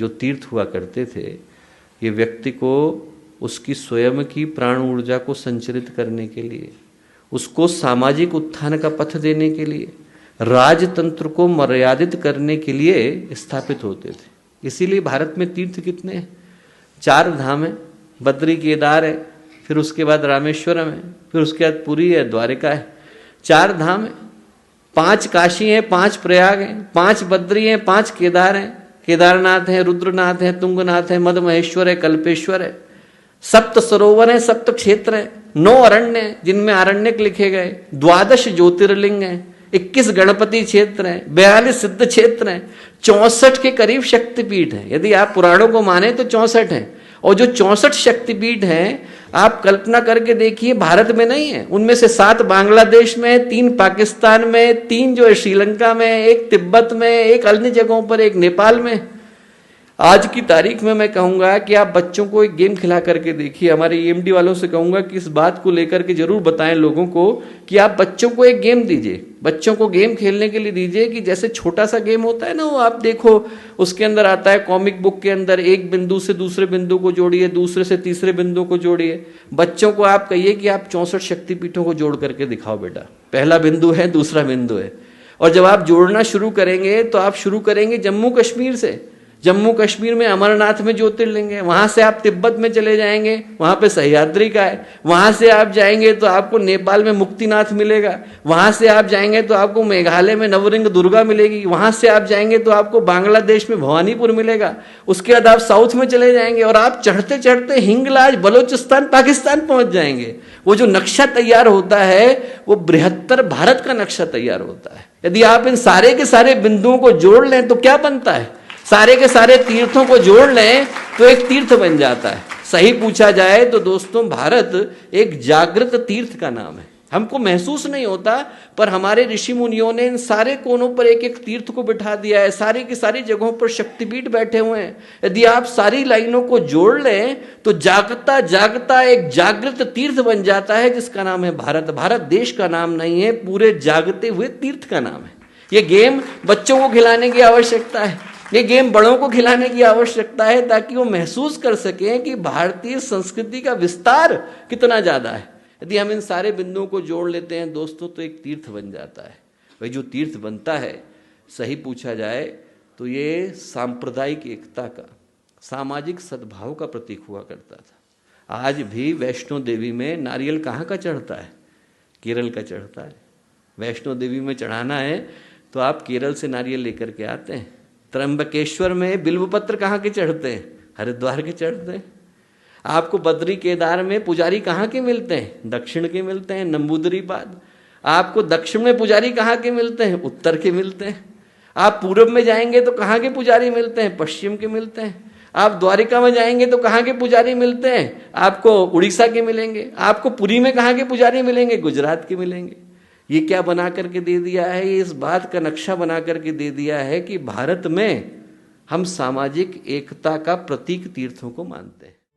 जो तीर्थ हुआ करते थे, ये व्यक्ति को उसकी स्वयं की प्राण ऊर्जा को संचरित करने के लिए, उसको सामाजिक उत्थान का पथ देने के लिए, राजतंत्र को मर्यादित करने के लिए स्थापित होते थे। इसीलिए भारत में तीर्थ कितने हैं? 4 धाम है, बद्री केदार है, फिर उसके बाद रामेश्वरम है, फिर उसके बाद पुरी है, द्वारिका है। 4 धाम है, 5 काशी है, 5 प्रयाग है, 5 बद्री है, 5 केदार है, केदारनाथ है, रुद्रनाथ है, तुंगनाथ है, मद महेश्वर है, कल्पेश्वर है, 7 सरोवर है, 7 क्षेत्र है, 9 अरण्य है जिनमें आरण्यक लिखे गए, 12 ज्योतिर्लिंग है, 21 गणपति क्षेत्र है, 42 सिद्ध क्षेत्र है, 64 के करीब शक्तिपीठ है। यदि आप पुराणों को माने तो 64 है। और जो 64 शक्तिपीठ हैं, आप कल्पना करके देखिए, भारत में नहीं है। उनमें से 7 बांग्लादेश में, 3 पाकिस्तान में, 3 जो है श्रीलंका में, 1 तिब्बत में, 1 अन्य जगहों पर, 1 नेपाल में। आज की तारीख में मैं कहूंगा कि आप बच्चों को एक गेम खिला करके देखिए। हमारे ईएमडी वालों से कहूंगा कि इस बात को लेकर के जरूर बताएं लोगों को कि आप बच्चों को एक गेम दीजिए, बच्चों को गेम खेलने के लिए दीजिए कि जैसे छोटा सा गेम होता है ना, वो आप देखो उसके अंदर आता है कॉमिक बुक के अंदर, एक बिंदु से दूसरे बिंदु को जोड़िए, दूसरे से तीसरे बिंदु को जोड़िए। बच्चों को आप कहिए कि आप 64 शक्तिपीठों को जोड़ करके दिखाओ बेटा, पहला बिंदु है, दूसरा बिंदु है। और जब आप जोड़ना शुरू करेंगे तो आप शुरू करेंगे जम्मू कश्मीर से। जम्मू कश्मीर में अमरनाथ में ज्योतिर्लिंग है, वहां से आप तिब्बत में चले जाएंगे, वहां पे सह्याद्री का है, वहां से आप जाएंगे तो आपको नेपाल में मुक्तिनाथ मिलेगा, वहां से आप जाएंगे तो आपको मेघालय में नवरिंग दुर्गा मिलेगी, वहां से आप जाएंगे तो आपको बांग्लादेश में भवानीपुर मिलेगा, उसके बाद आप साउथ में चले जाएंगे और आप चढ़ते चढ़ते हिंगलाज बलोचिस्तान पाकिस्तान पहुंच जाएंगे। वो जो नक्शा तैयार होता है वो बृहत्तर भारत का नक्शा तैयार होता है। यदि आप इन सारे के सारे बिंदुओं को जोड़ लें तो क्या बनता है? सारे के सारे तीर्थों को जोड़ लें तो एक तीर्थ बन जाता है। सही पूछा जाए तो दोस्तों, भारत एक जागृत तीर्थ का नाम है। हमको महसूस नहीं होता, पर हमारे ऋषि मुनियों ने इन सारे कोनों पर एक एक तीर्थ को बिठा दिया है। सारी की सारी जगहों पर शक्तिपीठ बैठे हुए हैं। यदि आप सारी लाइनों को जोड़ लें तो जागता जागता एक जागृत तीर्थ बन जाता है, जिसका नाम है भारत। भारत देश का नाम नहीं है, पूरे जागते हुए तीर्थ का नाम है। ये गेम बच्चों को खिलाने की आवश्यकता है, ये गेम बड़ों को खिलाने की आवश्यकता है, ताकि वो महसूस कर सकें कि भारतीय संस्कृति का विस्तार कितना ज्यादा है। यदि हम इन सारे बिंदुओं को जोड़ लेते हैं दोस्तों तो एक तीर्थ बन जाता है। वही जो तीर्थ बनता है, सही पूछा जाए तो ये सांप्रदायिक एकता का, सामाजिक सद्भाव का प्रतीक हुआ करता था। आज भी वैष्णो देवी में नारियल कहाँ का चढ़ता है? केरल का चढ़ता है। वैष्णो देवी में चढ़ाना है तो आप केरल से नारियल लेकर के आते हैं। त्र्यंबकेश्वर में बिल्वपत्र कहाँ के चढ़ते हैं? हरिद्वार के चढ़ते हैं। आपको बद्री केदार में पुजारी कहाँ के मिलते हैं? दक्षिण के मिलते हैं, नंबूदरीपाद। आपको दक्षिण में पुजारी कहाँ के मिलते हैं? उत्तर के मिलते हैं। आप पूर्व में जाएंगे तो कहाँ के पुजारी मिलते हैं? पश्चिम के मिलते हैं। आप द्वारिका में जाएंगे तो कहाँ के पुजारी मिलते हैं? आपको उड़ीसा के मिलेंगे। आपको पुरी में कहाँ के पुजारी मिलेंगे? गुजरात के मिलेंगे। ये क्या बना करके दे दिया है? ये इस बात का नक्शा बना करके दे दिया है कि भारत में हम सामाजिक एकता का प्रतीक तीर्थों को मानते हैं।